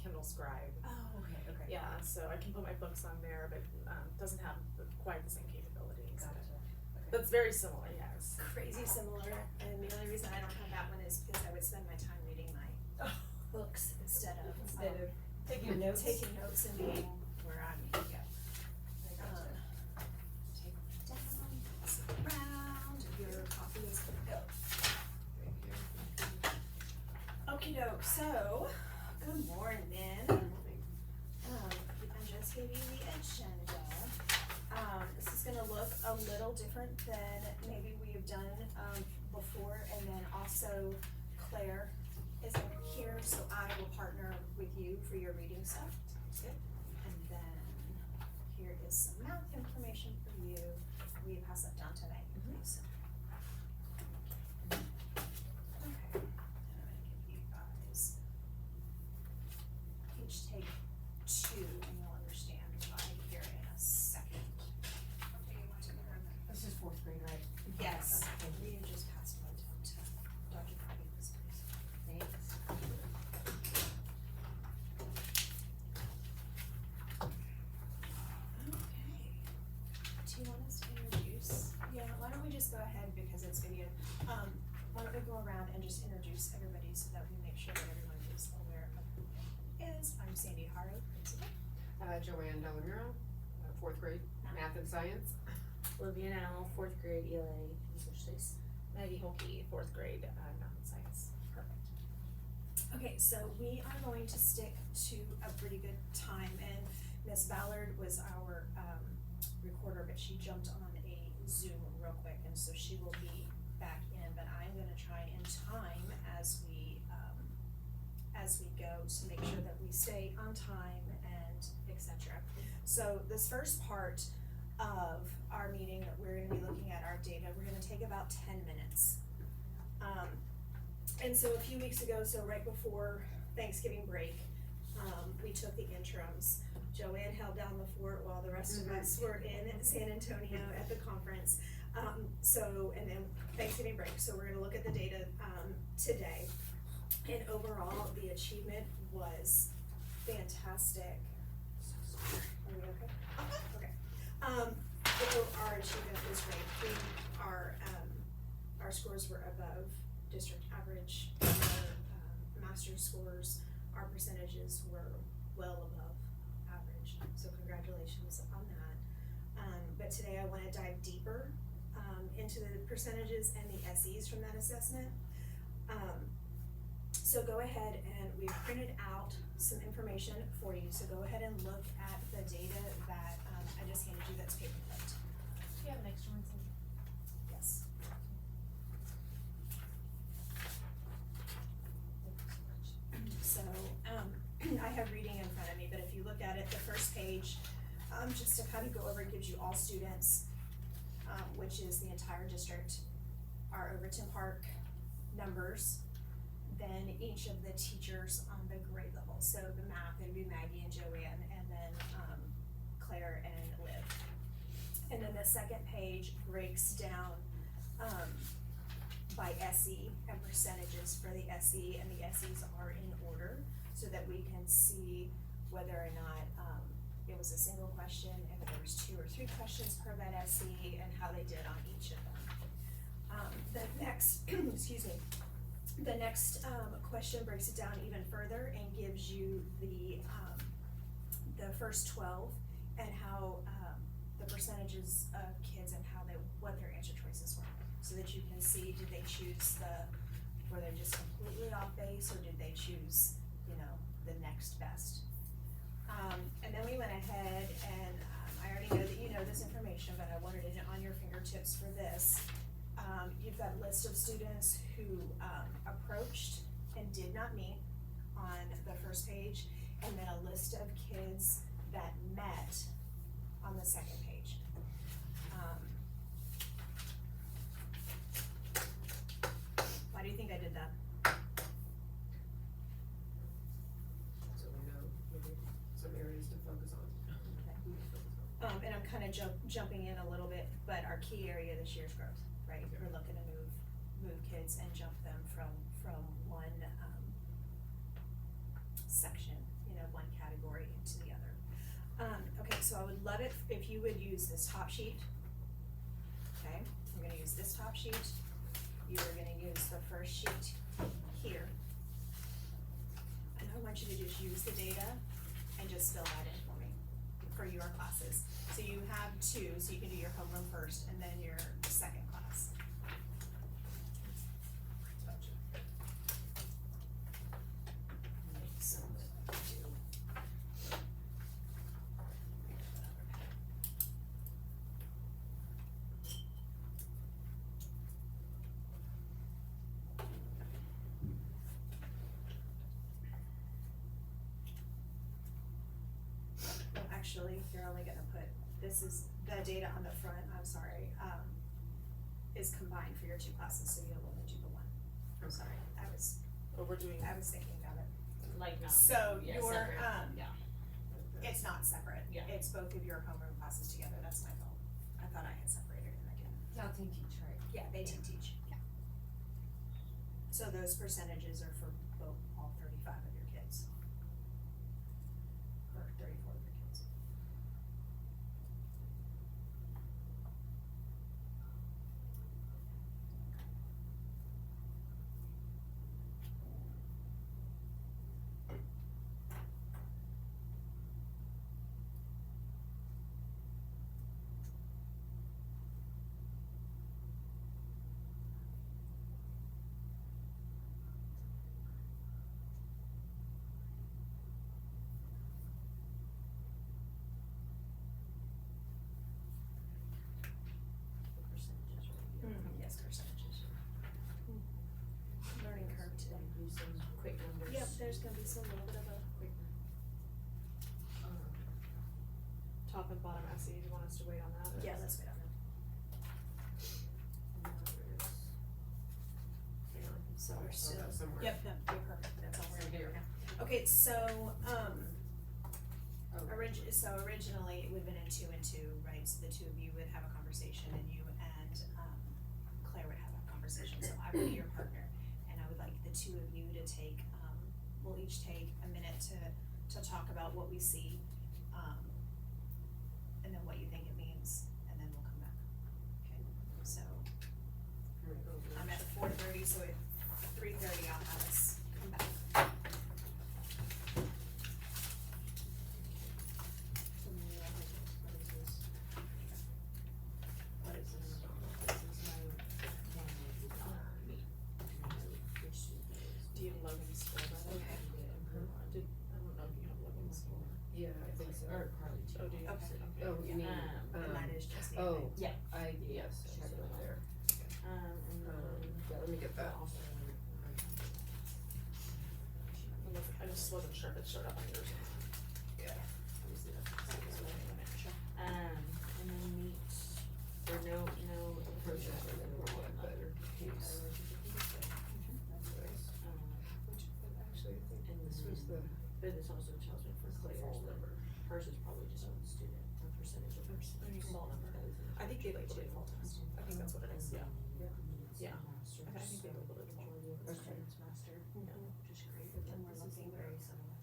Kindle Scribe. Oh, okay. Yeah, so I can put my books on there, but doesn't have quite the same capabilities. Gotcha. Okay. But it's very similar, yes. Crazy similar, and the only reason I don't have that one is because I would spend my time reading my books instead of Taking notes. taking notes and being where I need to go. I gotcha. Take it down, pass it around, your coffee is gonna go. Okie doke, so, good morning. I just gave you the agenda. This is gonna look a little different than maybe we have done, before, and then also Claire isn't here, so I will partner with you for your reading stuff. Sounds good. And then here is some math information for you. Will you pass that down to Maggie, please? Okay. And I'm gonna give you guys each take 2, and you'll understand why here in a second. Okay, you want to go around This is 4th grade, right? Yes, Okay. will you just pass one down to Dr. Patty, please? Thanks. Okay. Do you want us to introduce? Yeah, why don't we just go ahead because it's video. Why don't we go around and just introduce everybody so that we make sure that everyone is aware of who it is. I'm Sandy Haro, principal. Joanne Delamuro, 4th grade, math and science. Olivia now, 4th grade ELA English studies. Maggie Holkey, 4th grade, math and science. Perfect. Okay, so we are going to stick to a pretty good time, and Miss Ballard was our recorder, but she jumped on a Zoom real quick, and so she will be back in, but I'm gonna try and time as we go to make sure that we stay on time and et cetera. So this first part of our meeting, we're gonna be looking at our data, we're gonna take about 10 minutes. And so a few weeks ago, so right before Thanksgiving break, we took the interims. Joanne held down the fort while the rest of us were in San Antonio at the conference. And then Thanksgiving break, so we're gonna look at the data, today. And overall, the achievement was fantastic. Are we okay? Okay. Our achievement was great. Our scores were above district average. Our master's scores, our percentages were well above average. So congratulations on that. But today I want to dive deeper into the percentages and the SEs from that assessment. So go ahead, and we've printed out some information for you. So go ahead and look at the data that I just handed you that's paper clipped. Do you have an extra one, Cindy? Yes. So, I have reading in front of me, but if you look at it, the first page, just to kind of go over, it gives you all students, which is the entire district, our Overton Park numbers, then each of the teachers on the grade level. So the math, it'd be Maggie and Joanne, and then Claire and Liv. And then the second page breaks down by SE and percentages for the SE, and the SEs are in order so that we can see whether or not it was a single question, if there was 2 or 3 questions per that SE, and how they did on each of them. The next, excuse me, the next question breaks it down even further and gives you the first 12 and how the percentages of kids and what their answer choices were, so that you can see, did they choose were they just completely off base, or did they choose, the next best? And then we went ahead and I already know that you know this information, but I wanted it on your fingertips for this. You've got a list of students who approached and did not meet on the first page, and then a list of kids that met on the second page. Why do you think I did that? So we know maybe some areas to focus on. And I'm kind of jumping in a little bit, but our key area this year is growth, right? We're looking to move kids and jump them from one section, love it if you would use this top sheet. Okay, I'm gonna use this top sheet, you are gonna use the first sheet here. And I want you to just use the data and just fill that in for me, for your classes. So you have two, so you can do your homeroom first and then your second class. So, well, actually, you're only gonna put, this is the data on the front, I'm sorry, is combined for your two classes, so you'll only do the one. I'm sorry, I was thinking about it. Like not. So yeah, your, separate. Yeah. it's not separate. Yeah. It's both of your homeroom classes together, that's my fault. I thought I had separated and I didn't. Y'all team teach, right? Yeah, they teach. Yeah. So those percentages are for both, all 35 of your kids. Or 34 of your kids. The percentages right here. Yes, percentages. Learning curve today. Do some quick numbers. Yep, there's gonna be some little bit of a. Quick. Top and bottom SE, do you want us to wait on that? or- Yeah, let's wait on that. So we're still. that's somewhere. Yep, no, you're perfect, that's all we're So gonna do here. now. Okay, so, Oh, so originally it would've been in 2 and 2, right, so the two of you would have a conversation and you and, Claire would have a conversation, so I would be your partner. And I would like the two of you to take, we'll each take a minute to talk about what we see, and then what you think it means, and then we'll come back. Okay, so here we go. I'm at 4:30, so at 3:30 I'll have us come back. What is this? This is my Do you have Logan's score by the way? Okay. I don't know if you have Logan's score. Yeah, I think so. Or Carly too. Oh, do you? Okay. Okay. Oh, you mean, And that is just the. oh, Yeah. yes, I have it up there. And then. Yeah, let me get that. Also. I just wasn't sure if it showed up on yours. Yeah. Let me see that. And then meet, or no approaches for the We'll wrong get a better piece. That's nice. Which, but actually, I think And this was the, but this also tells me for Claire's that hers is probably just one student, a percentage of her. Small number. I think they labeled it full time. I think that's what it is, yeah. Yeah. I think they labeled it full. Okay. Master, Yeah. which is great. And we're looking very similar.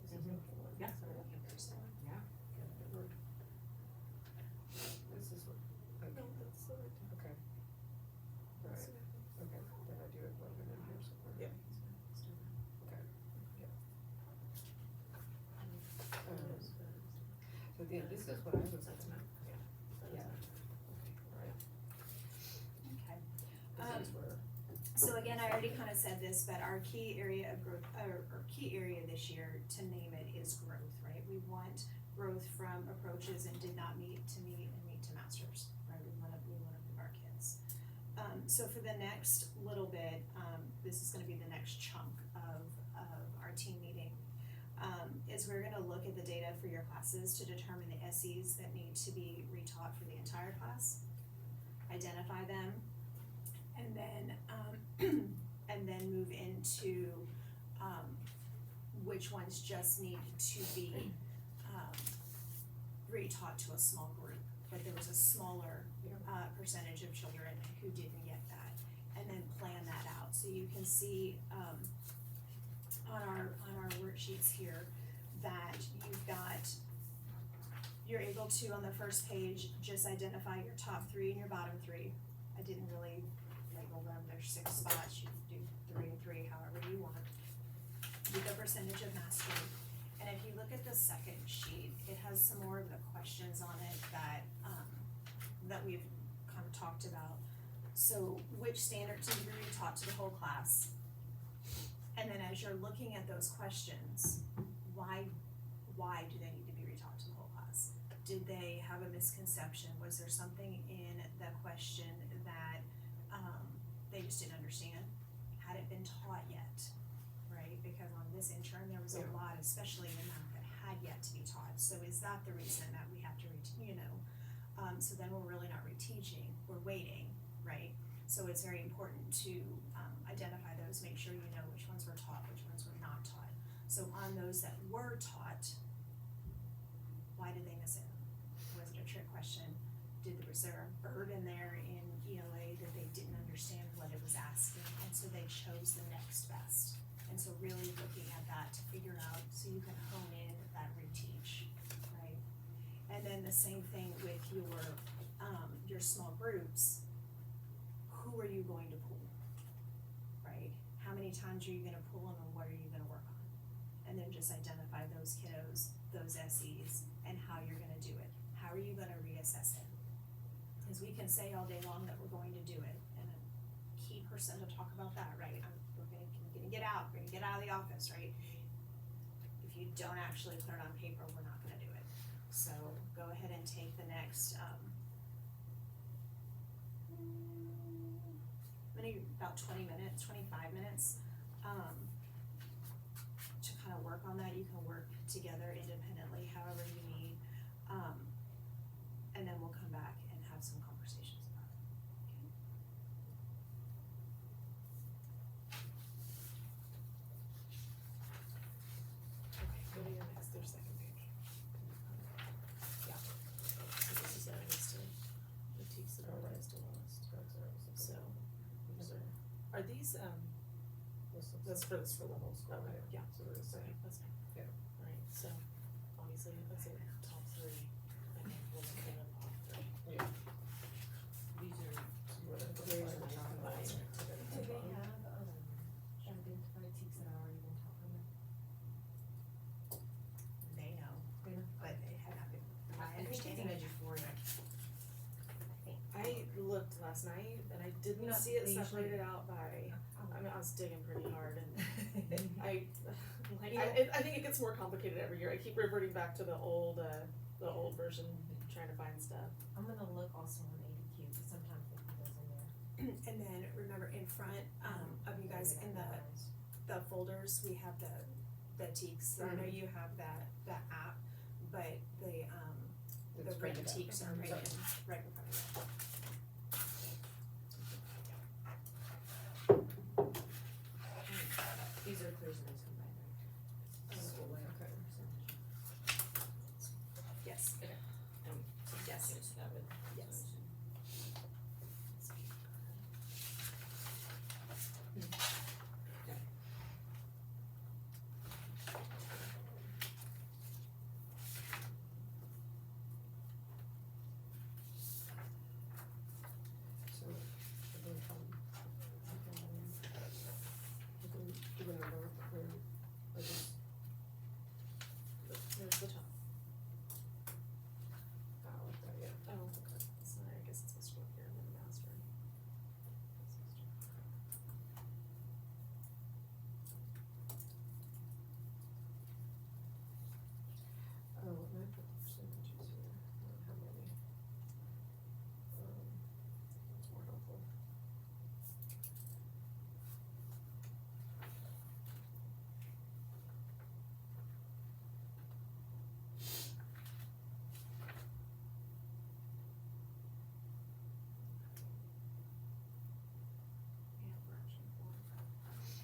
Yeah. So we're looking very similar. this is what, okay, No, that's so right. okay. Right, okay, then I do have Logan in here somewhere. Yeah. Okay, yeah. So yeah, this is what I was That's looking enough, at. yeah. That is Yeah. enough. Right, Okay. this is where, So again, I already kind of said this, but our key area of growth, or key area this year, to name it, is growth, right? We want growth from approaches and did not meet to meet and meet to masters, right? We wanna move our kids. So for the next little bit, this is gonna be the next chunk of our team meeting. Is we're gonna look at the data for your classes to determine the SEs that need to be retaught for the entire class. Identify them, and then move into, which ones just need to be, retaught to a small group. But there was a smaller, percentage of children who didn't get that, and then plan that out. So you can see, on our worksheets here, that you've got you're able to, on the first page, just identify your top three and your bottom three. I didn't really label them, there's 6 spots, you can do 3 and 3, however you want. Do the percentage of mastery. And if you look at the second sheet, it has some more of the questions on it that we've kind of talked about. So which standards need to be retaught to the whole class? And then as you're looking at those questions, why do they need to be retaught to the whole class? Did they have a misconception? Was there something in the question that they just didn't understand? Had it been taught yet, right? Because on this intern, there was a lot, especially in math, that had yet to be taught. So is that the reason that we have to so then we're really not reteaching, we're waiting, right? So it's very important to identify those, make sure you know which ones were taught, which ones were not taught. So on those that were taught, why did they miss it? Was it a trick question? Was there a verb in there in ELA that they didn't understand what it was asking, and so they chose the next best? And so really looking at that to figure out, so you can hone in that reteach, right? And then the same thing with your small groups. Who are you going to pull, right? How many times are you gonna pull them, and what are you gonna work on? And then just identify those kiddos, those SEs, and how you're gonna do it. How are you gonna reassess it? Because we can say all day long that we're going to do it, and a key person to talk about that, right? We're gonna get out, we're gonna get out of the office, right? If you don't actually put it on paper, we're not gonna do it. So go ahead and take the next, about 20 minutes, 25 minutes, to kind of work on that. You can work together independently, however you need, and then we'll come back and have some conversations about it, okay? Okay, go to your next, their second page. Yeah. So this is a list of the teaks that are raised to lowest. So, are these, that's for the whole school, right? Yeah. So we're saying, that's fine. Yeah. Right, so, obviously, let's say top 3, and then we'll look at the top 3. Yeah. These are, These are top combined. Do they have, identified teaks that already been taught them? They know, They know? but it had not been, my I think it's in understanding. Eduforia. I looked last night, and I didn't Not- see it they usually- separated out by, I mean, I was digging pretty hard, and I think it gets more complicated every year. I keep reverting back to the old version, trying to find stuff. I'm gonna look also on ADQ, because sometimes they put those in there. And then remember in front, of you guys, in the folders, we have the teaks. I know you have that app, but the It's written printed out. teaks are right in front of you. these are clears and ice combined, right? Yes. Yes. That would. Yes. So, I think, you can give a number where, I just, There's the top. like that, yeah. Oh, okay. It's not, I guess it's supposed to go up here and then master. Oh, and I put percentages here, not how many. That's more helpful. Yeah, version 4.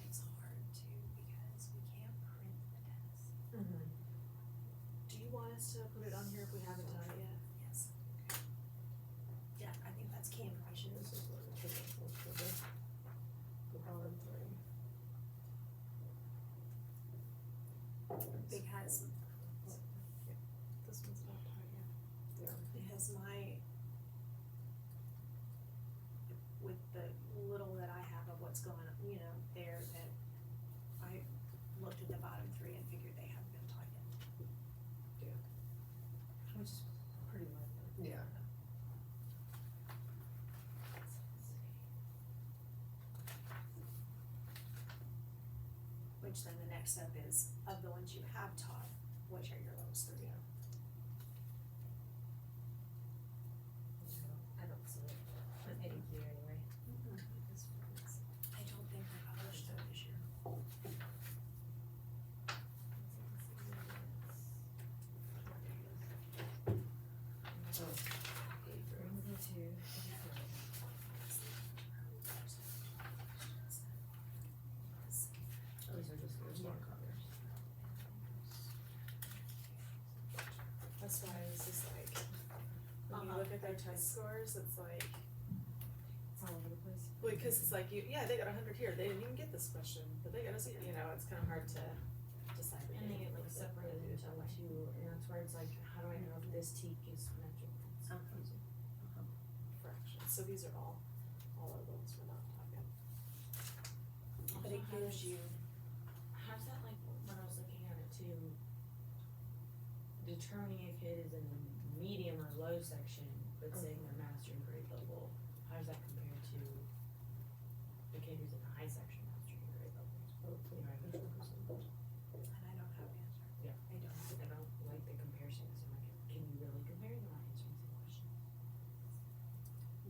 It's hard too, because we can't print the test. Mm-hmm. Do you want us to put it on here if we haven't done it yet? Yes. Yeah, I think that's key information. This is what it should look for the bottom 3. Because This one's not tied yet. because with the little that I have of what's going on, you know, there, that I looked at the bottom three and figured they haven't been taught yet. Which is pretty likely. Yeah. Which then the next step is, of the ones you have taught, which are your lowest three? I don't see it, but thank you anyway. I don't think we published them this year. Brings me to. Those are just your smart covers. That's why I was just like, when you look at their test scores, it's like, It's all over the place. well, cause it's like, they got 100 here, they didn't even get this question, but they got a, you know, it's kinda hard to decide. And they get like separated into like two, and that's where it's like, how do I know if this teak is metric? It's confusing. Fractions, so these are all of the ones we're not talking. But it gives you, How's that like, when I was looking at it too, determining a kid is in the medium or low section, but saying they're mastering grade level, how does that compare to the kid who's in the high section mastering grade level? You know, I mean, and I don't have an answer. Yeah. I don't. I don't like the comparison, cause I'm like, can you really compare? They're not answering the question.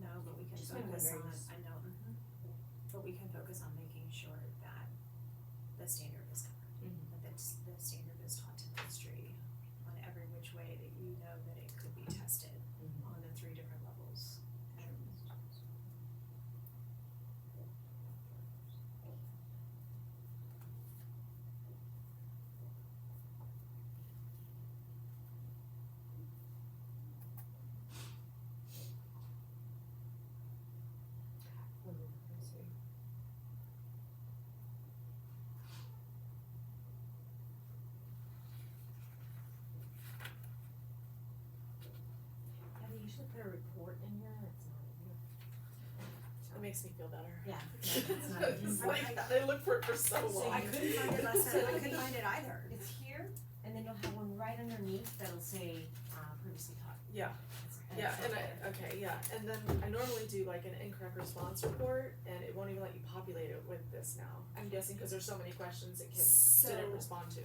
No, but we can Just my focus on, wondering. I know, but we can focus on making sure that the standard is covered. That the standard is taught to history on every which way that you know that it could be tested on the three different levels. And Let's see. Yeah, they usually put a report in here, that's not in here. It makes me feel better. Yeah, it's not in It's here. like, they look for it for so So long. I couldn't find it last time, I couldn't find it either. It's here, and then you'll have one right underneath that'll say, previously taught. Yeah, And yeah, it's and not I, there. okay, yeah, and then I normally do like an incorrect response report, and it won't even let you populate it with this now. I'm guessing because there's so many questions that kids didn't So- respond to.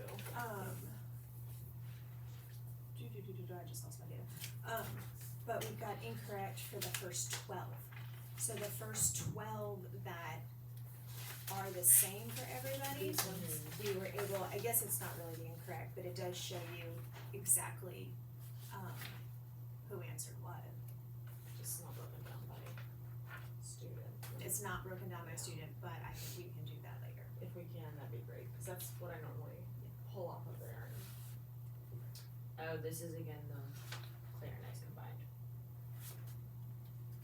I just lost my data. But we've got incorrect for the first 12. So the first 12 that are the same for everybody, we were able, I guess it's not really the incorrect, but it does show you exactly, who answered what. Just not broken down by student. It's not broken down by student, but I think we can do that later. If we can, that'd be great, cause that's what I normally pull off of there. Oh, this is again the clear and nice combined.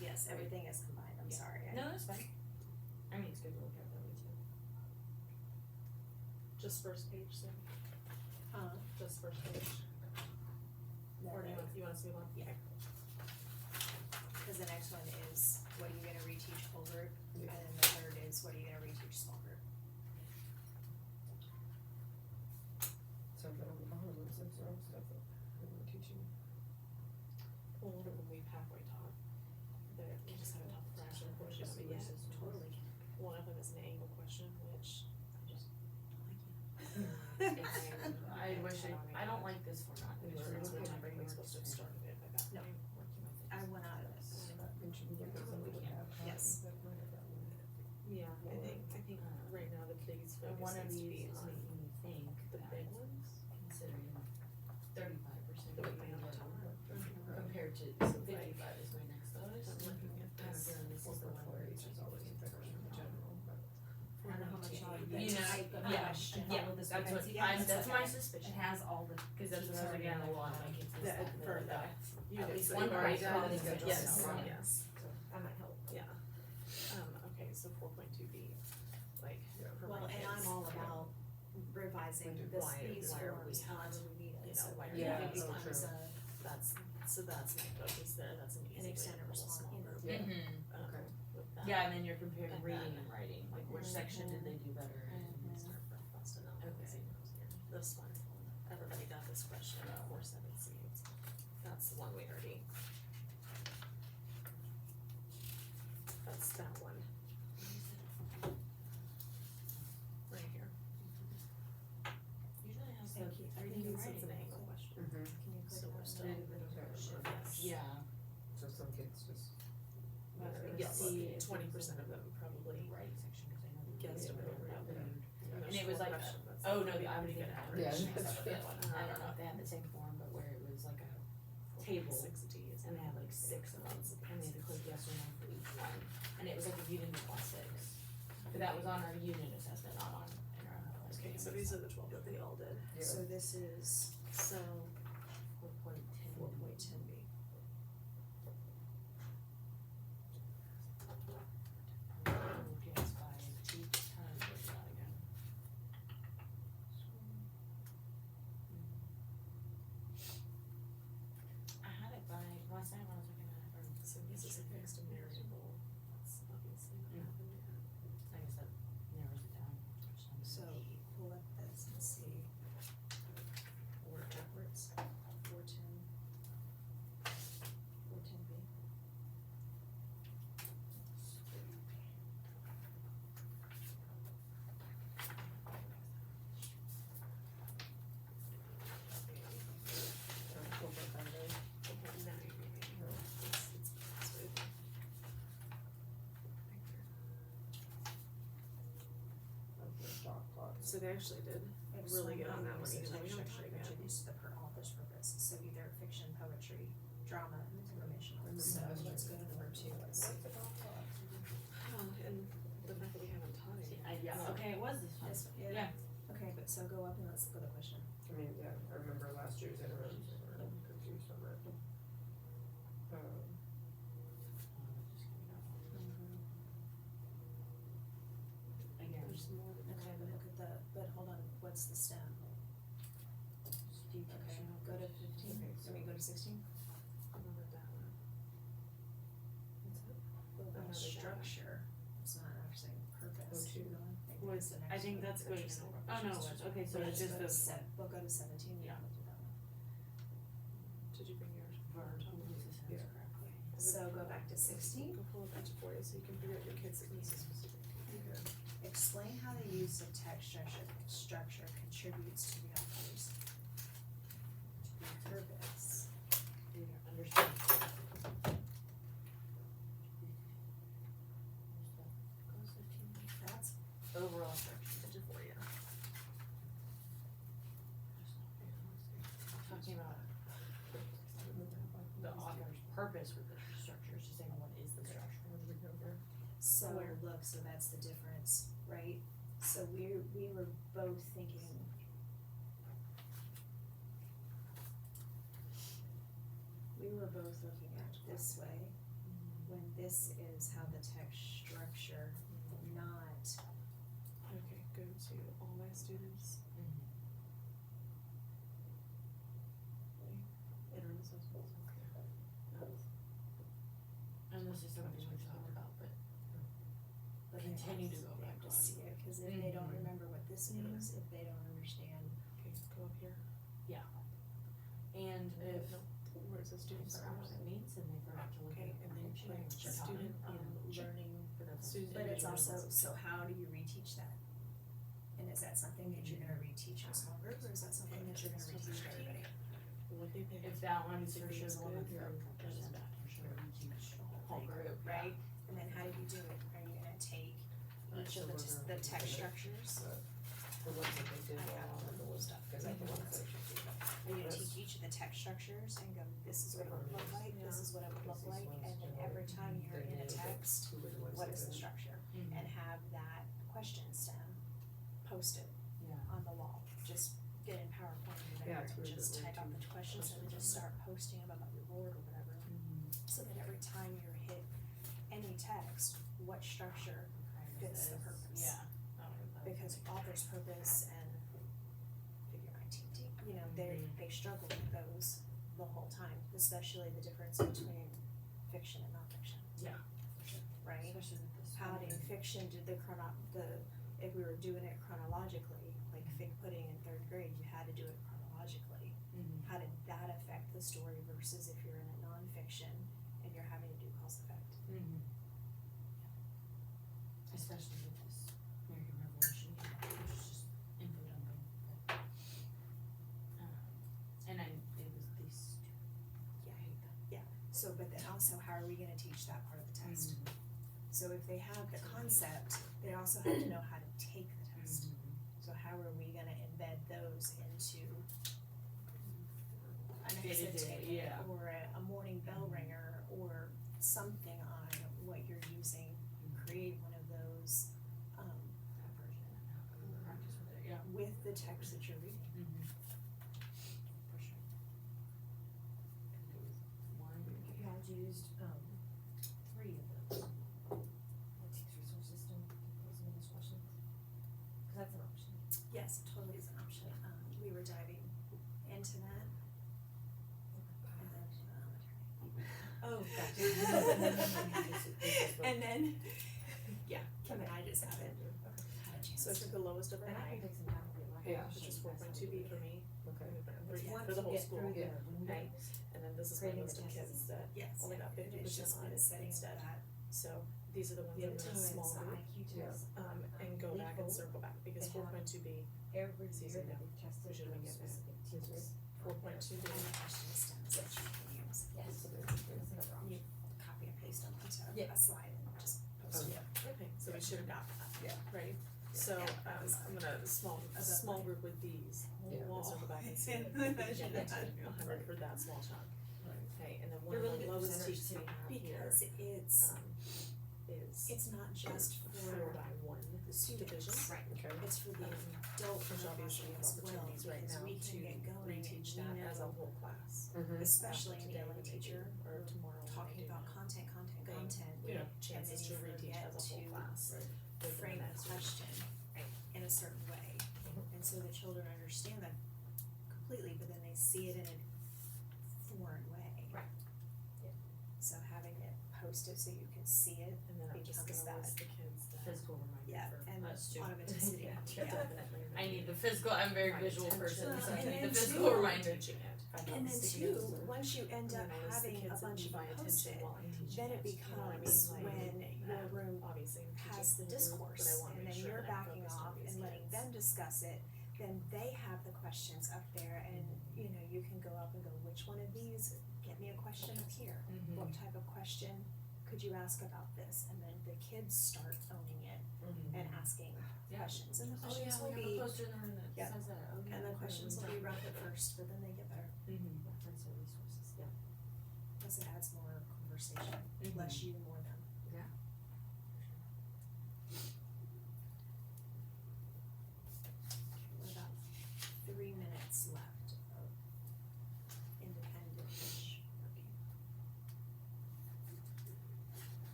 Yes, everything is combined, I'm Yeah. sorry. No, that's fine. I mean, it's good to look at that way too. Just first page, Sam, just first page, or do you want us to move on? Yeah. Cause the next one is, what are you gonna reteach whole group? Yeah. And then the third is, what are you gonna reteach small group? So I'm gonna learn some stuff that we're teaching. Well, one of them we've halfway taught, that we just haven't taught the fraction portion of it yet. Totally. One of them is an angle question, which I just I wish I don't like this format. I It's was really really good. not really supposed to have started it by that No. point. Working with it. I went out of it. And should we look at some of the app Yes. that might have gotten Yeah, I think right now the biggest And one focus of needs to these be is on making me think the that big ones. considering 35% That of we my may not total taught. compared to, so 55 is my next lowest. I'm looking at Kind of this. feeling this is the one where it's just always in general, but. I don't know how much y'all. You know, type of yeah, question. yeah, All of this that's what, vacancy. that's my It suspicion. has all the. Cause that's what I was looking at, a lot of my kids miss That, that for middle the guy. units least that one you've already price done. probably gets Yes, us. yes, That might help. yeah. Okay, so 4.2B, like, for Well, my and I'm kids. all about revising Why- these why are we forms not, however we need it, you know, so why are if we it not- becomes true. a, That's So that's my focus there, that's an easy way to extended pull a response, small you know. group, Yeah. um, Okay. with that. Yeah, and then you're comparing And reading then- and writing, like which section did they do better in? It's not for fast enough, Okay. this one, everybody got this question, 417, that's the one we already. That's that one. Right here. Usually it has the Thank you. I reading think and it's writing. It's an angle question. Mm-hmm. Can you So click we're on still- that? Yeah. So some kids just. But Yeah. let's Yes, see if 20% of them probably Writing section, cause I know the guessed reading it were over that there. weird. And And it was like, oh no, I would get average. Yeah, That's that's the right. one. I don't know if they had the same form, but where it was like a table, 60 is. and they had like 6 of them, and they had to click yes or no for each one, and it was like a unit of +6. But that was on our unit assessment, not on in our. Okay, so these are the 12 that they all did, Yeah. So this is so 4.10. 4.10B. Yes, by each time, what's that again? I had it by, last night when I was looking at it, or So this is a fixed and variable, that's obviously not happened yet. I guess that narrows it down. So pull up this and see, Work backwards. 410. 410B. So they actually did really good on that one, even though we don't try again. Contributes to the per author's purpose, so either fiction, poetry, drama, informational, so let's go to number 2, let's see. Oh, and the fact that we haven't taught it. Yeah, okay, it was this one. This, Yeah. Okay, but so go up and let's look at the question. I mean, yeah, I remember last year's interim, I'm confused on that. Again, There's more than Okay, but look at the, but hold on, what's the STEM? Okay, go to 15, Okay, so- I mean, go to 16. Remember that one. What's that? Go Another by data. structure, it's not actually purpose. Go to- Keep going. Maybe Was, it's the I next think one. that's good. Fictional Oh, no, it was, okay, so it's Let's just go to those. We'll go to 17, Yeah. we'll do that one. Did you bring yours? Yeah. correctly. So go back to 16. Go pull a bunch for you so you can figure out your kids' needs specific. Explain how the use of text structure contributes to the author's purpose. Understand. That's Overall structure. Did you for you? Talking about the author's purpose with the structure, she's saying what is the structure? so Where? look, so that's the difference, right? So we were both thinking. We were both looking at it this way, when this is how the text structure, not, Okay, go to all my students. Interim assessments. And this is something we talked about, but but continue to go they back have to on. see it, cause if they don't Mhm. remember what this means, if they don't understand, Okay, go up here. and if No, where it says they student forgot what scores. it means and they forgot to look Okay, at and then dictionary, like which is on student it, learning, but that's student but it's individual. also, so how do you reteach that? And is that something that you're gonna reteach in a small group, or is that something that you're gonna reteach to everybody? What they pay. if that one for Basically sure, is the one that's good. for send back for sure, we teach the whole group, Right, and then how do you do it? Are you gonna take each of the text structures? The ones that they did well on the little stuff, cause I the ones that should do that. Are you gonna teach each of the text structures and go, this is what it would look like, this is what it would look like, and then every time you're in a text, Who were the ones what that is the did it? structure? And have that question stem posted Yeah. on the wall, just get in PowerPoint or Yeah, whatever, it's weird just that we're type out the doing questions and then just start posting them about your board or whatever. So that every time you hit any text, what structure fits the purpose. Yeah. Because author's purpose and figure ITT, you know, they struggle with those the whole time, especially the difference between fiction and nonfiction. Yeah. Right? Especially with this. How in fiction did if we were doing it chronologically, like fig pudding in third grade, you had to do it chronologically. Mm-hmm. How did that affect the story versus if you're in a nonfiction and you're having to do cause effect? Mm-hmm. Especially with this American Revolution, which is just input dumping. And it was these two. Yeah. I hate that. So, but then also, how are we gonna teach that part of the test? So if they have the concept, they also have to know how to take the test. So how are we gonna embed those into an exit Day-to-day, ticket yeah. or a morning bell ringer or something on what you're using, create one of those, That version and how can we practice with it, yeah. with the text that you're reading. For sure. There was one. You had used, 3 of those. The text resource system, those are those questions. Cause that's an option. Yes, totally is an option. We were diving into that. And then, Oh, gotcha. and then, yeah, Kim and I just haven't had a chance. So I took the lowest of our And I nine, can take some time to get my. Yeah. which is 4.2B for me, Okay. for the whole school. Yeah. Right, and then this is my Creating list of the kids tests. that Yes. only got 50% It's just on been it setting instead. that. So these are the ones The that other are in two a is small the group, IQ test. and go back and legal. circle back, because They four have point two B, Every It's year easy that now. they've tested We should have been those getting specific teachers. 4.2B. And the question stems that you can use. Yes, that's another option. You copy and paste them onto Yeah. a slide and just post it. Okay, so we should have got that. Yeah. Right, so, Yeah. I'm gonna, small group with these, Yeah. we'll circle back and see. That should Yeah, have been- 100 for that small chunk. Right. Okay, and then one They're of really the good lowest presenters teachers we too. have here, Because is it's not just four for by one the students. division. Right. Okay. It's for the adult Which obviously learning have as well, opportunities right because now we to can get going and reteach we that as a know, whole class. especially in the Today ELA when they teacher, do, or we're tomorrow when they talking do about that. content, We Yeah. have chances then to you reteach forget as a whole to class. within frame that a student. question in a certain way. And so the children understand that completely, but then they see it in a foreign way. Right. So having it posted so you can see it, And then I'm just becomes gonna list that. the kids that. Physical reminder Yeah, for and us too. automaticity. Yeah, Yeah. Definitely. I need the physical, I'm a very Right, visual person, attention. so I And need then the physical too- reminder. Teaching it. And then Sticky notes too, or- once you end and up then I list the having a kids that bunch need of my attention posted, while I'm teaching then it it, you know what I mean? becomes Like, when your room obviously I'm teaching has the full group, discourse, but I wanna and make then sure you're that I'm backing focused on off these and letting kids. them discuss it, then they have the questions up there and, you know, you can go up and go, which one of these, get me a question up here. Mm-hmm. What type of question could you ask about this? And then the kids start owning it and asking Yeah. questions, and the Oh questions yeah, will we have a be, poster in the room that Yeah. says that, oh yeah. and the okay, questions will be rough at first, but then they get better, Mm-hmm. Reference the resources, yeah. plus it adds more conversation, less you, more them. Yeah. We're about 3 minutes left of independent-ish working.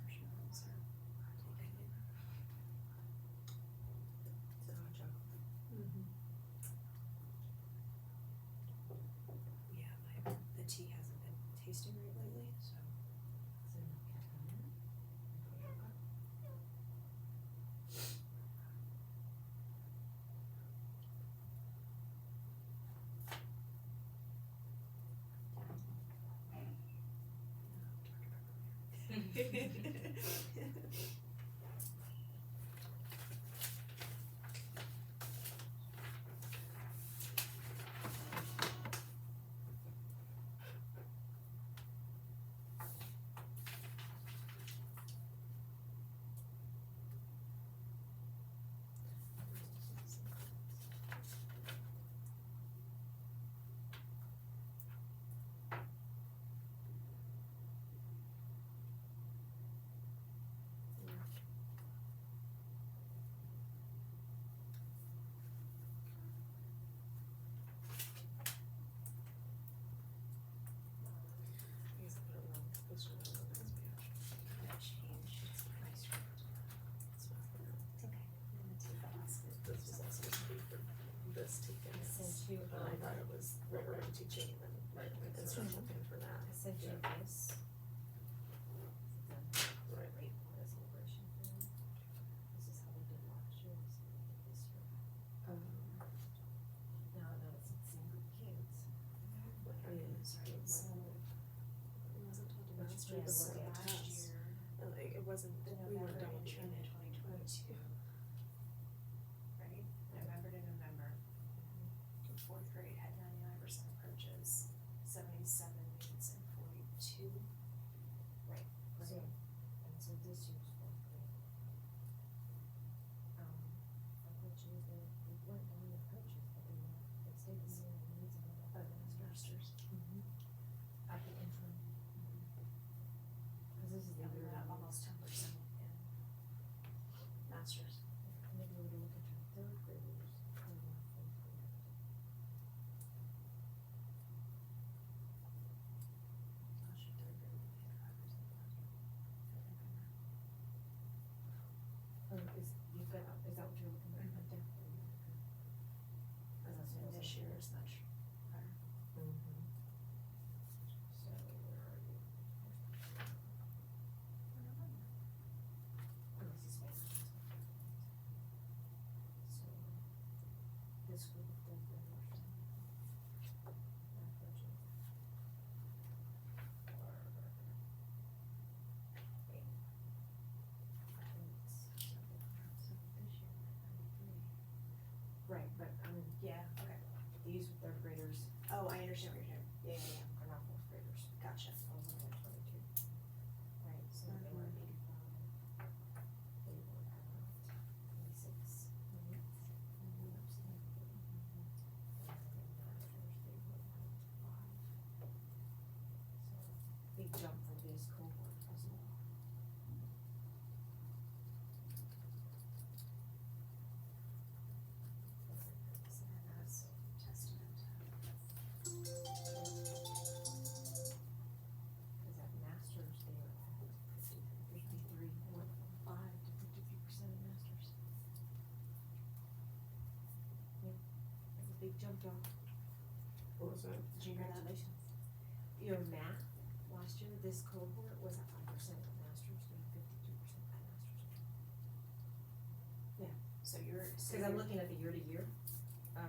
Marshmallows are taking it. It's a hot chocolate. Yeah, the tea hasn't been tasting great lately, so. So enough caffeine in it. I guess I put it wrong, supposed to know the next page. That change, it's nice. It's not for now. It's okay. I'm gonna take that last bit. This was also supposed to be for this taken. Sent you, I thought it was what we're teaching and or something for that. Essentially this. Right. Rate for celebration for them. This is how we did last year, this is what we did this year. Now, I know it's the same group of kids. Right, so it wasn't told to Which master, is but what last it year, and like, it wasn't, The we November weren't double entry in trained. 2022. Right, November to November. Fourth grade had 99% approaches, 77 meets and 42. So, and so this year's fourth grade. Unfortunately, they weren't down the approaches, but they stayed the same in needs and all that. Masters. At the interim. Cause this is the Yeah, we year. went up almost 10% in masters. And if you were to look at your third graders, and your fourth graders. Gosh, your third grade, we had 5% master. Is that what you're looking at right there? As I said, And this year is much higher. So where are you? Oh, this is Spanish. So, this group of third graders. Their approaches are eight. So this year, 93. Right, but I mean, Yeah, okay. these third graders Oh, I understand what you're doing. Yeah. are not fourth graders. Gotcha. I was only at 22. Right, so they were at 85. They were at 26. And then upstairs, and then masters, they were at 5. So, big jump for this cohort as well. So then that's testament to. Cause at masters, they were at 53, went from 5 to 53% of masters. Yep, that's a big jump, y'all. What was that? Did you hear that? Congratulations. Your math, last year, this cohort was at 5% at masters, we had 52% at masters. So you're. Cause I'm looking at the year-to-year,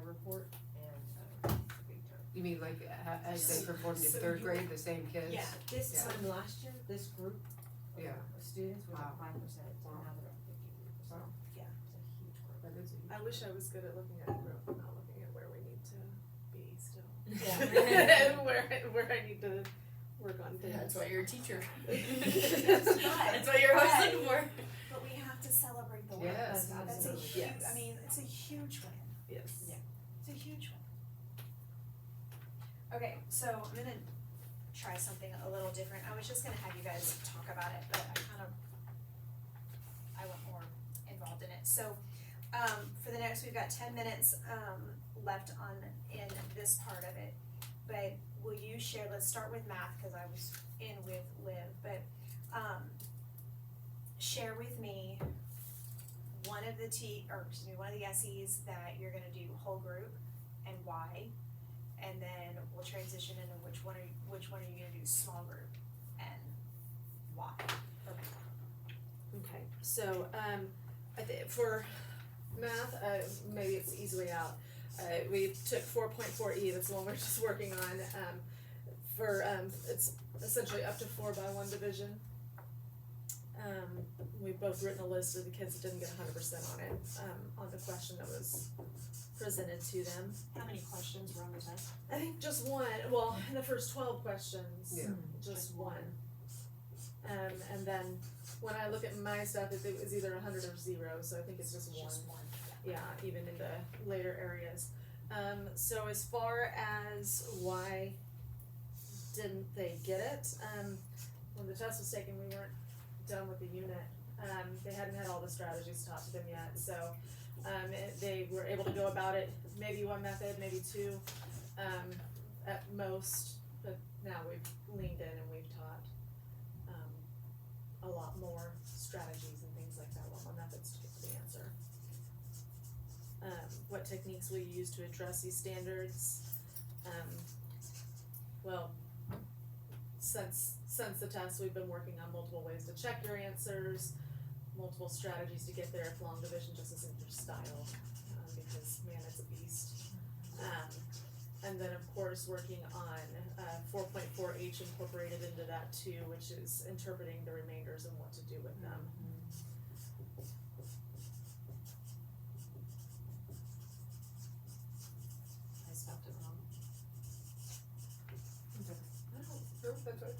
report, and, it's a big jump. You mean like, as they performed in So third you- grade, the same kids? Yeah. This Yeah. time last year, this group of Yeah. students was at Wow. 5%, and Wow. now they're at 53%. Wow. Yeah. It's a huge growth. That is a huge. I wish I was good at looking at growth, not looking at where we need to be still. Yeah. And where I need to work on things. That's why you're a teacher. That's That's what you're always looking for. But we have to celebrate the wins. Yes, That's a absolutely. huge, Yes. I mean, it's a huge win. Yes. Yeah. It's a huge one. Okay, so I'm gonna try something a little different. I was just gonna have you guys talk about it, but I went more involved in it. So, for the next, we've got 10 minutes, left in this part of it. But will you share, let's start with math, cause I was in with Liv, but, share with me one of the one of the SEs that you're gonna do whole group and why. And then we'll transition into which one are you gonna do small group and why. Okay, so, for math, maybe it's easily out. We took 4.4E, that's the one we're just working on, it's essentially up to 4 by 1 division. We've both written a list of the kids that didn't get 100% on it, on the question that was presented to them. How many questions were on the test? I think just one, well, in the first 12 questions, Yeah. just one. And then when I look at my stuff, it was either 100 or 0, so I think it's just one. Just one. Yeah, even in the later areas. So as far as why didn't they get it, when the test was taken, we weren't done with the unit. They hadn't had all the strategies taught to them yet, so they were able to go about it maybe one method, maybe two, at most, but now we've leaned in and we've taught a lot more strategies and things like that, a lot more methods to get to the answer. What techniques will you use to address these standards? Well, since the test, we've been working on multiple ways to check your answers, multiple strategies to get there if long division just isn't your style, because man, it's a beast. And then of course, working on 4.4H incorporated into that too, which is interpreting the remainders and what to do with them. I spelled it wrong. Nope, that's right.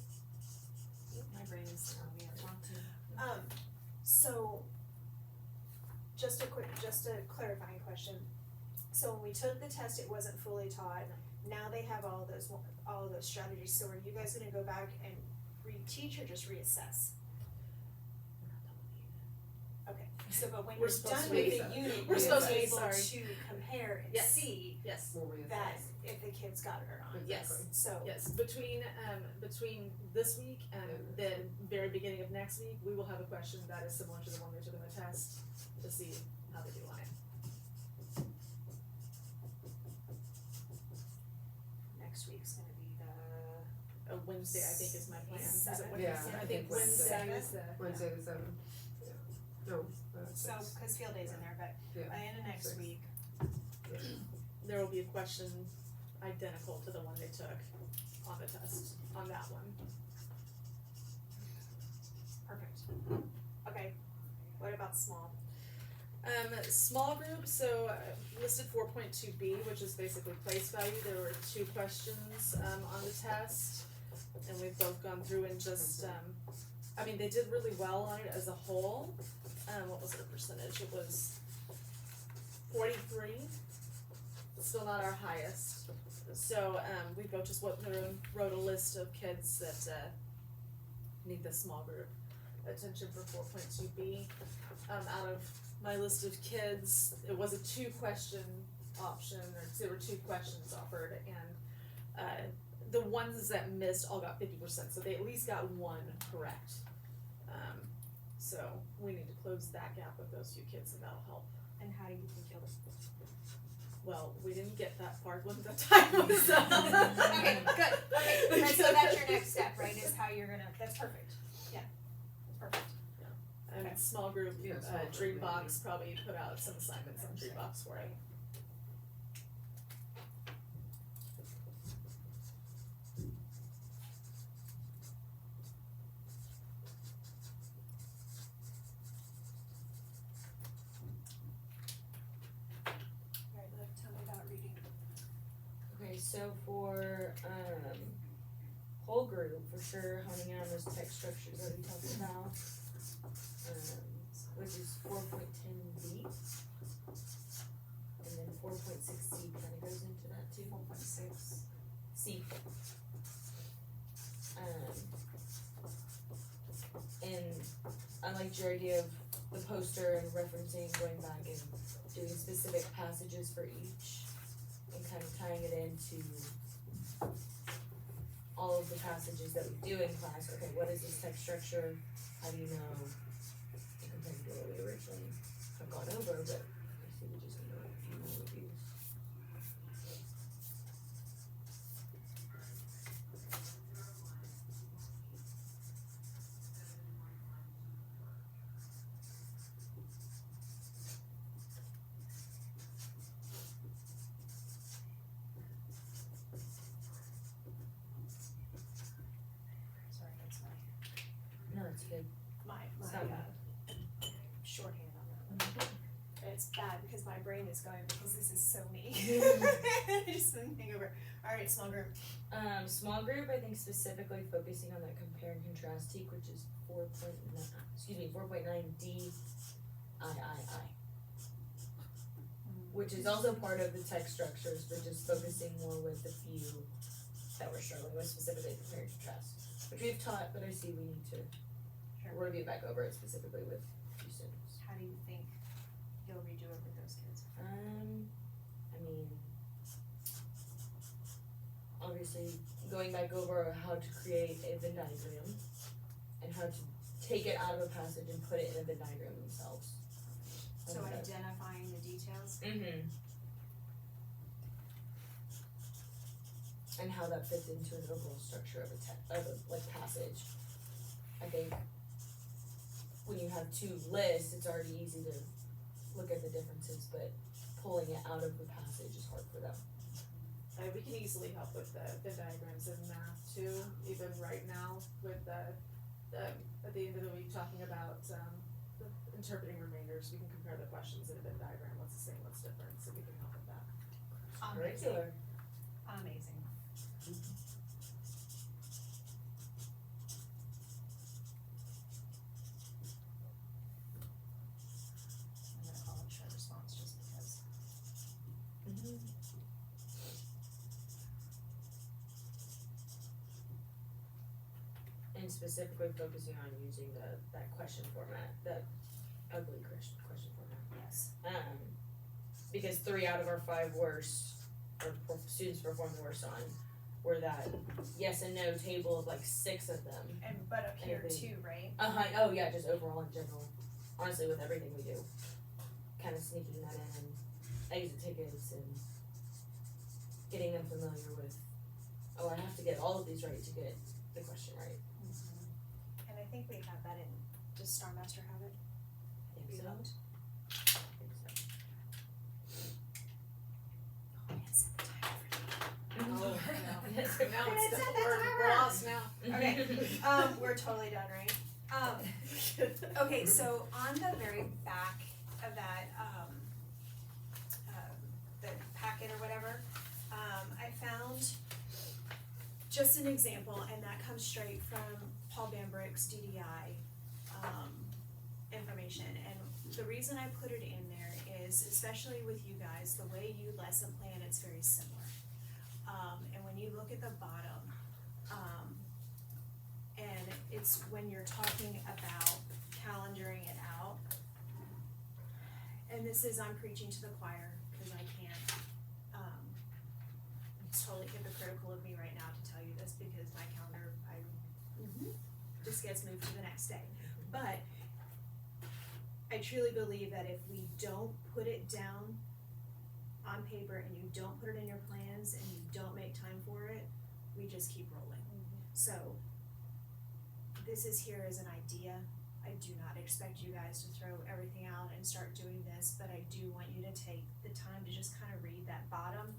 My brain is telling me I want to. So, just a clarifying question. So when we took the test, it wasn't fully taught. Now they have all of those strategies. So are you guys gonna go back and reteach or just reassess? Okay, so but when We're you're supposed done to with be- the unit, we're you're supposed to be, able sorry. to compare and Yes. see Yes. We'll reassess. that if the kids got it or not. Yes. So, Yes, between this week and the very beginning of next week, we will have a question that is similar to the one we took in the test to see how they do on it. next week's gonna be the, A Wednesday, I think, is my plan. Is it Seventh. Wednesday? Yeah, I think Wednesday. Wednesday is the. Wednesday the 7th. Yeah. No, so, cause field day's in there, but Yeah. by the end of next Six. week, There will be a question identical to the one they took on the test, on that one. perfect. Okay, what about small? Small group, so listed 4.2B, which is basically place value. There were 2 questions on the test, and we've both gone through and just I mean, they did really well on it as a whole. What was their percentage? It was 43. Still not our highest. So we both just went through and wrote a list of kids that need the small group attention for 4.2B. Out of my list of kids, it was a 2-question option, or there were 2 questions offered, and the ones that missed all got 50%, so they at least got 1 correct. So we need to close that gap with those few kids, and that'll help. And how do you think you'll? Well, we didn't get that far when the time was up. Okay, good, okay, right, so that's your next step, right, is how you're gonna, that's perfect, yeah, perfect. And Okay. small group, Yeah, small group, Dreambox probably put out some assignments on Dreambox for it. Alright, tell me about reading. Okay, so for whole group, for sure honing in on those text structures that we talked about, which is 4.10B. And then 4.6C kinda goes into that too. 4.6 C. And I liked your idea of the poster and referencing, going back and doing specific passages for each, and kind of tying it into all of the passages that we do in class. Okay, what is this text structure? How do you know? Compared to what we originally have gone over, but I see we just need a few more reviews. Sorry, that's No, it's good. my Sorry. shorthand on that one. And it's bad because my brain is going, because this is so me. Just been hangover. Alright, small group. Small group, I think specifically focusing on that compare and contrast teak, which is 4.9 D I. Which is also part of the text structures, but just focusing more with the few that we're struggling with, specifically compare and contrast. Which we've taught, but I see we need to review back over it specifically with few students. How do you think you'll redo it with those kids? I mean, obviously going back over how to create a Venn diagram and how to take it out of a passage and put it in a Venn diagram themselves. So identifying the details. Mm-hmm. and how that fits into an overall structure of a passage. I think when you have two lists, it's already easy to look at the differences, but pulling it out of the passage is hard for them. We can easily help with the diagrams and math too, even right now with the at the end of the week talking about, the interpreting remainders, we can compare the questions in a Venn diagram, what's the same, what's different, so we can help with that. Curricular. Amazing. I'm gonna call it short response just because. And specifically focusing on using that question format, that ugly question format. Yes. Because 3 out of our 5 worst, students performed the worst on, were that yes and no table of like 6 of them. But up here Anything. too, right? Oh yeah, just overall in general, honestly with everything we do, kind of sneaking that in and exit tickets and getting them familiar with, oh, I have to get all of these right to get the question right. And I think we have that in, does Star Master have it? I think We so. don't. I think so. Oh, man, set the timer for me. Oh, Yes. now It's it's, at the we're timer. lost now. Okay, we're totally done, right? Okay, so on the very back of that, the packet or whatever, I found just an example, and that comes straight from Paul Bambrick's DDI, information, and the reason I put it in there is, especially with you guys, the way you lesson plan, it's very similar. And when you look at the bottom, and it's when you're talking about calendaring it out, and this is, I'm preaching to the choir, cause I can't, it's totally hypocritical of me right now to tell you this, because my calendar, just gets moved to the next day. But I truly believe that if we don't put it down on paper and you don't put it in your plans and you don't make time for it, we just keep rolling. So this is here as an idea. I do not expect you guys to throw everything out and start doing this, but I do want you to take the time to just kind of read that bottom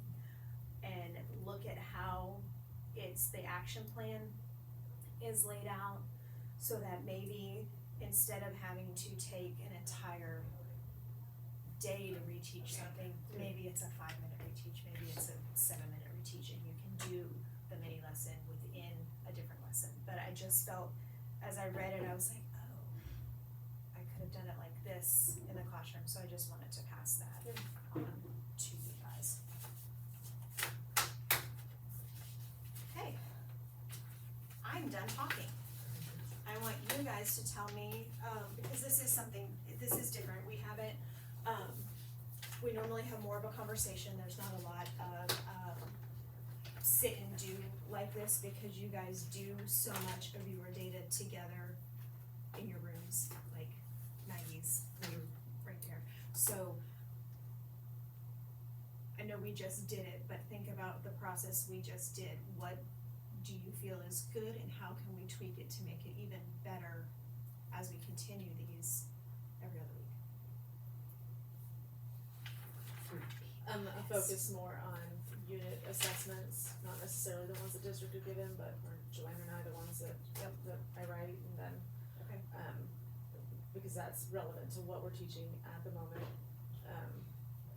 and look at how it's, the action plan is laid out, so that maybe instead of having to take an entire day to reteach something, maybe it's a 5-minute reteach, maybe it's a 7-minute reteach, and you can do the mini lesson within a different lesson. But I just felt, as I read it, I was like, oh, I could have done it like this in the classroom, so I just wanted to pass that on to you guys. Okay, I'm done talking. I want you guys to tell me, because this is something, this is different, we haven't, we normally have more of a conversation, there's not a lot of, sit and do like this, because you guys do so much of your data together in your rooms, like Maggie's room right there. So, I know we just did it, but think about the process we just did. What do you feel is good, and how can we tweak it to make it even better as we continue these every other week? A focus more on unit assessments, not necessarily the ones that district are given, but for Joanne and I, the ones that I write, and then, Okay. Because that's relevant to what we're teaching at the moment.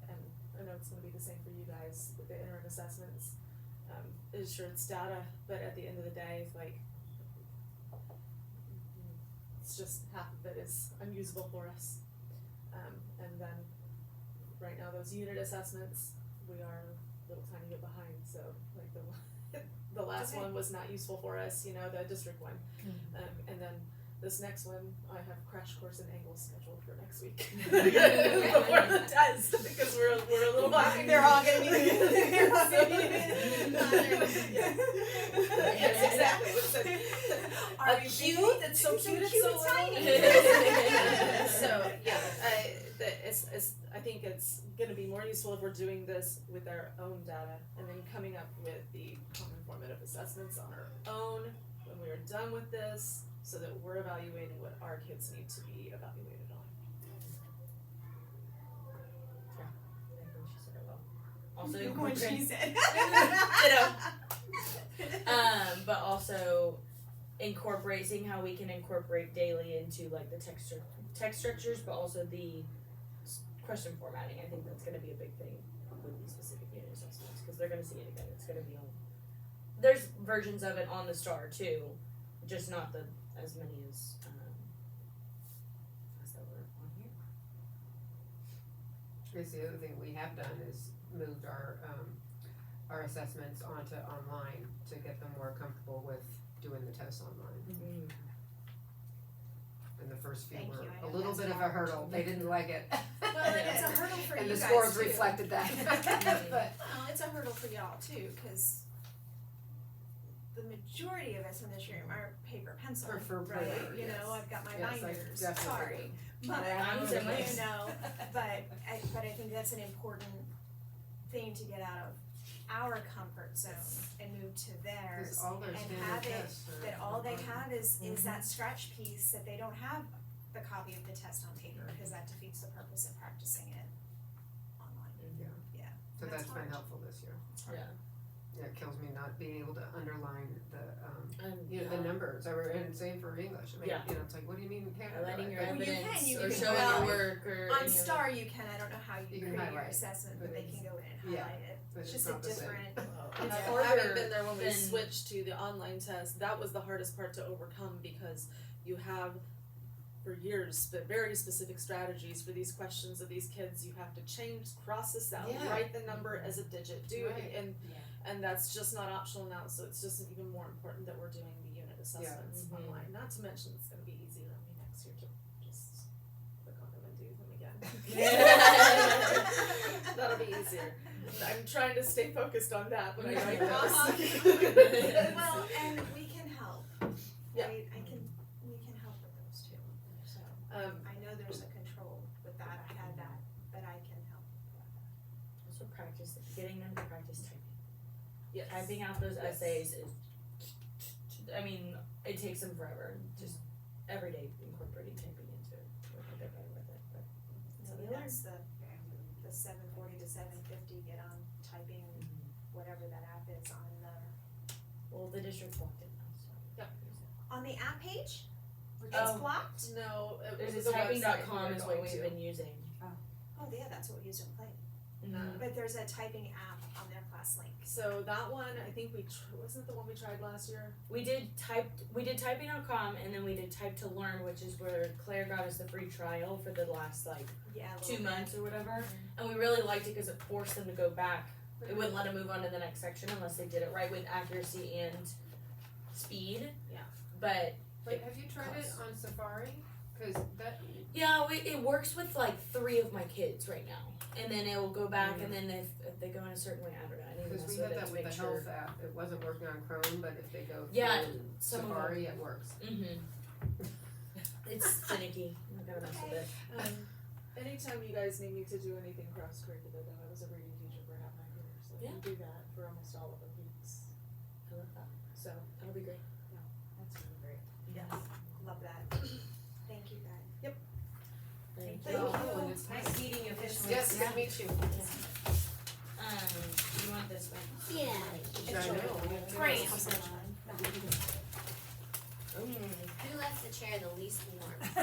And I know it's gonna be the same for you guys with the interim assessments. It's data, but at the end of the day, like, it's just half of it is unusable for us. And then, right now, those unit assessments, we are a little tiny bit behind, so like the last Okay. one was not useful for us, the district one. And then this next one, I have crash course in angles scheduled for next week. Before the test, because we're a little behind. They're all gonna be they're all gonna be Yes, exactly. What's it? Are A you cute, big? it's so cute, it's Cute, so it's little. tiny. So, yeah, I think it's gonna be more useful if we're doing this with our own data and then coming up with the common formative assessments on our own when we are done with this, so that we're evaluating what our kids need to be evaluated on. I think she said it well. Also When she said. Ditto. But also seeing how we can incorporate daily into like the text structures, but also the question formatting. I think that's gonna be a big thing with these specific unit assessments, because they're gonna see it again. It's gonna be on. There's versions of it on the STAR too, just not as many as that were on here. Because the other thing we have done is moved our assessments onto online to get them more comfortable with doing the tests online. Mm-hmm. And the first few Thank were you, I a know little that's bit of a hard. hurdle, they didn't like it. Well, it's a hurdle for you And the guys scores too. reflected that, but. Well, it's a hurdle for y'all too, cause the majority of us in this room are paper pencil, Prefer right? paper, You yes. know, I've got my Yes, I binders, definitely sorry. But, I'm you similar. know, but I think that's an important thing to get out of our comfort zone and move to theirs. Cause all their and standard have it tests are. That all they have is Mm-hmm. that scratch piece, that they don't have the copy of the test on paper, cause that defeats the purpose of practicing it online. So That's that's been hard. helpful this year. Yeah. Yeah, it kills me not being able to underline the, And the numbers, and same for English, I mean, Yeah. it's like, what do you mean you can't? Highlighting your Well, you can, evidence you or can showing well, your work or On any of STAR you can, I don't know how you You can create your highlight, assessment, but but they it's- can go in and yeah, highlight it. but It's it's just a not the same. different, It's Yeah. harder Having been there when we than- switched to the online test, that was the hardest part to overcome, because you have for years but very specific strategies for these questions of these kids. You have to change, cross this out, Yeah. write the number as a digit, Right. and that's just not optional now, so it's just even more important that we're doing the unit assessments Mhm. online. Not to mention it's gonna be easier on me next year to just click on them and do them again. That'll be easier. I'm trying to stay focused on that when I write this. well, and we can help, Yeah. right? We can help with those too, so. I know there's a control with that, I had that, but I can help. Also getting them to practice typing. Yes. Typing out those Yes. essays is, I mean, it takes them forever, just every day incorporating typing into it, we're gonna get better with it, but. So we learn. that's the 740 to 750, get on typing, whatever that app is on Well, the district blocked it now, so. Yeah. on the app page? It's Oh. blocked? No, it There's was a the website typing.com we were is what going we've to. been using. Oh, yeah, that's what we use in Play. Mm-hmm. But there's a typing app on their class link. So that one, I think wasn't it the one we tried last year? We did typing.com and then we did type to learn, which is where Claire got us the free trial for the last Yeah, a 2 little months or whatever. And we really liked it because it forced them to go back. It wouldn't let them move on to the next section unless they did it right with accuracy and speed. Yeah. But But have you tried it on Safari? Cause that, yeah, it works with like 3 of my kids right now. And then it will go back and then if they go in a certain way, I don't know, I didn't cause mess we with had it that to with make the sure. health app, it wasn't working on Chrome, but if they go Yeah, through some of them. Safari, it works. It's finicky, I'm not gonna mess with it. Anytime you guys need me to do anything cross curricular, though, I was a reading teacher for half my career, so I can do that for almost all of the weeks. I love that. So that'll be great. That's really great. Yes, love that. Thank you, guys. Thank Thank you. you. and it's Nice meeting you officially. Yes, good to meet you. You want this one? I know, we have to- Great. Who left the chair the least warm?